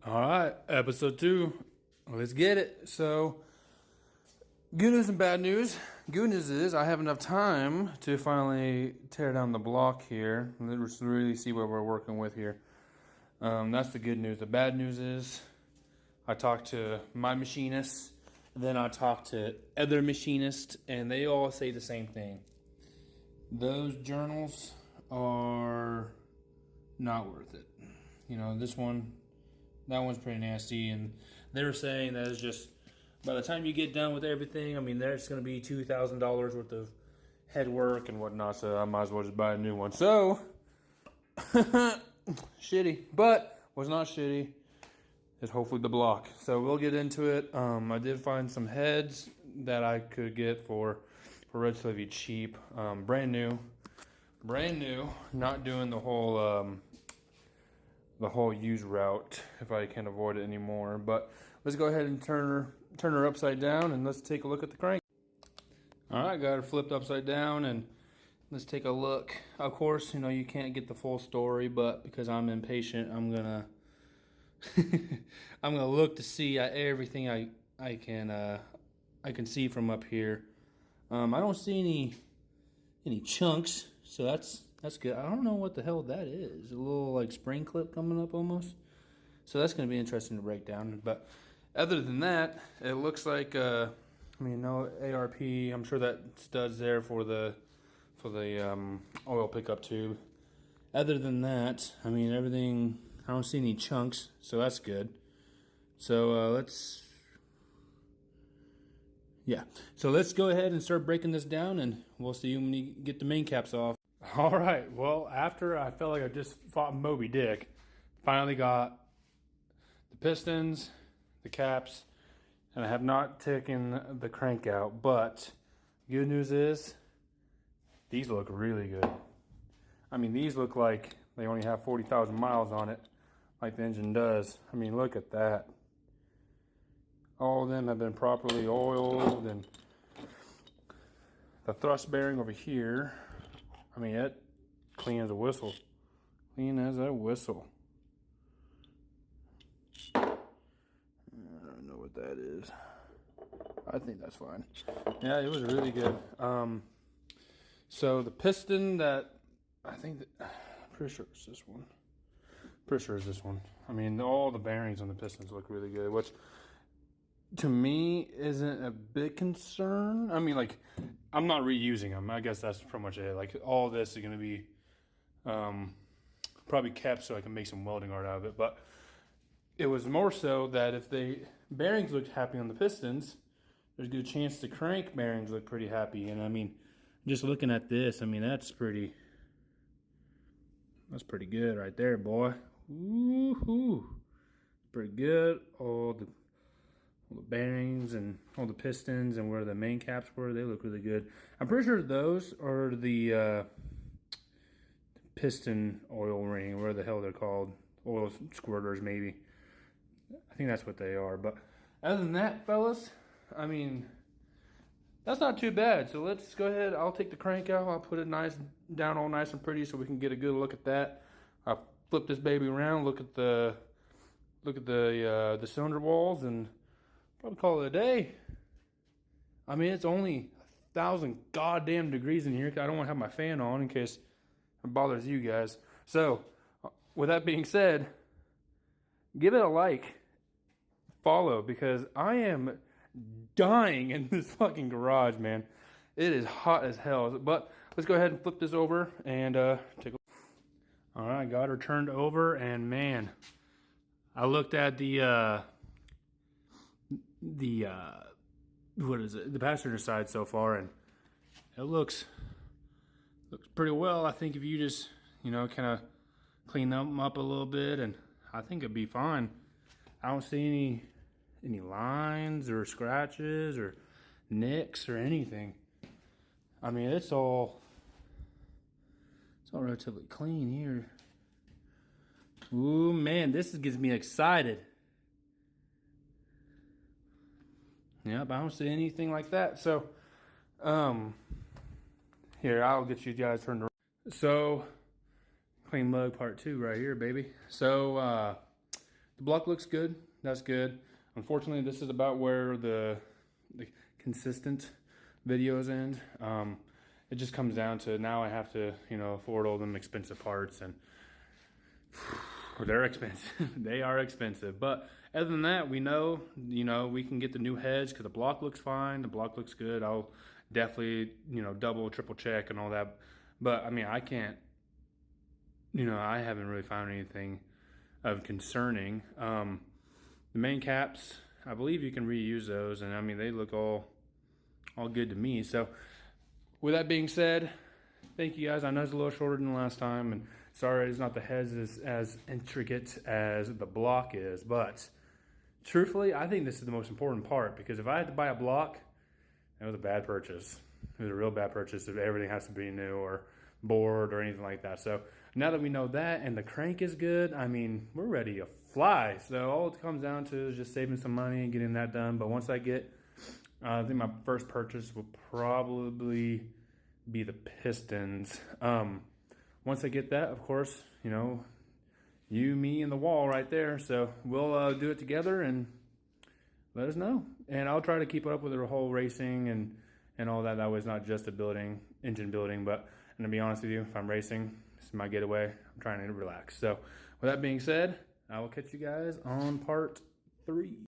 All right, episode 2. Let's get it. So, good news and bad news. Good news is I have enough time to finally tear down the block here. Let's really see what we're working with here. That's the good news. The bad news is I talked to my machinist, then I talked to other machinists, and they all say the same thing. Those journals are not worth it. You know, that one's pretty nasty, and they were saying that it's just by the time you get done with everything, I mean, there's going to be $2,000 worth of head work and whatnot. So I might as well just buy a new one. So shitty, but what's not shitty is hopefully the block. So we'll get into it. I did find some heads that I could get for relatively cheap, brand new, not doing the whole use route if I can avoid it anymore. But let's go ahead and turn her upside down and let's take a look at the crank. All right, got her flipped upside down and let's take a look. Of course, you know, you can't get the full story, but because I'm impatient, I'm gonna I'm gonna look to see everything I can see from up here. I don't see any chunks, so that's good. I don't know what the hell that is. A little like spring clip coming up almost. So that's going to be interesting to break down. But other than that, it looks like no ARP. I'm sure that stud's there for the oil pickup tube. Other than that, I mean everything. I don't see any chunks, so that's good. So let's go ahead and start breaking this down, and we'll see when you get the main caps off. All right, well, after I felt like I just fought Moby Dick, finally got the pistons, the caps, and I have not taken the crank out, but good news is these look really good. I mean, these look like they only have 40,000 miles on it, like the engine does. I mean, look at that. All of them have been properly oiled, and the thrust bearing over here, I mean, it clean as a whistle. Clean as a whistle. I don't know what that is. I think that's fine. Yeah, it was really good. So the piston that I'm pretty sure it's this one. Pretty sure it's this one. I mean, all the bearings on the pistons look really good, which to me isn't a big concern. I mean, like, I'm not reusing them. I guess that's pretty much it. Like, all this is going to be probably kept so I can make some welding art out of it. But it was more so that if the bearings looked happy on the pistons, there's a good chance the crank bearings look pretty happy. And I mean, just looking at this, I mean, that's pretty good right there, boy. Woohoo! Pretty good. All the bearings and all the pistons and where the main caps were, they look really good. I'm pretty sure those are the piston oil ring, where the hell they're called. Oil squirters, maybe. I think that's what they are. But other than that, fellas, I mean, that's not too bad. So let's go ahead. I'll take the crank out. I'll put it down all nice and pretty so we can get a good look at that. I'll flip this baby around, look at the cylinder walls, and probably call it a day. I mean, it's only 1,000 goddamn degrees in here. I don't want to have my fan on in case it bothers you guys. So, with that being said, give it a like, follow, because I am dying in this fucking garage, man. It is hot as hell. But let's go ahead and flip this over and take a look. All right, got her turned over, and man, I looked at the what is it? The passenger side so far, and it looks pretty well. I think if you just, you know, kind of clean them up a little bit, and I think it'd be fine. I don't see any lines or scratches or nicks or anything. I mean, it's all relatively clean here. Ooh, man, this gets me excited. Yep, I don't see anything like that. So, here, I'll get you guys turned around. So, clean mug part 2 right here, baby. So, the block looks good. That's good. Unfortunately, this is about where the consistent videos end. It just comes down to now I have to, you know, afford all them expensive parts, and they're expensive. They are expensive. But other than that, we know, you know, we can get the new heads because the block looks fine. The block looks good. I'll definitely, you know, double, triple check and all that. But I mean, I can't, you know, I haven't really found anything of concerning. The main caps, I believe you can reuse those, and I mean, they look all good to me. So with that being said, thank you guys. I know it's a little shorter than last time, and sorry it's not the heads as intricate as the block is, but truthfully, I think this is the most important part, because if I had to buy a block, it was a bad purchase. It was a real bad purchase if everything has to be new or bored or anything like that. So now that we know that and the crank is good, I mean, we're ready to fly. So all it comes down to is just saving some money and getting that done. But once I get, I think my first purchase will probably be the pistons. Once I get that, of course, you know, you, me, and the wall right there. So we'll do it together and let us know. And I'll try to keep up with the whole racing and all that. That way it's not just a engine building. But, and to be honest with you, if I'm racing, this is my getaway. I'm trying to relax. So with that being said, I will catch you guys on part 3.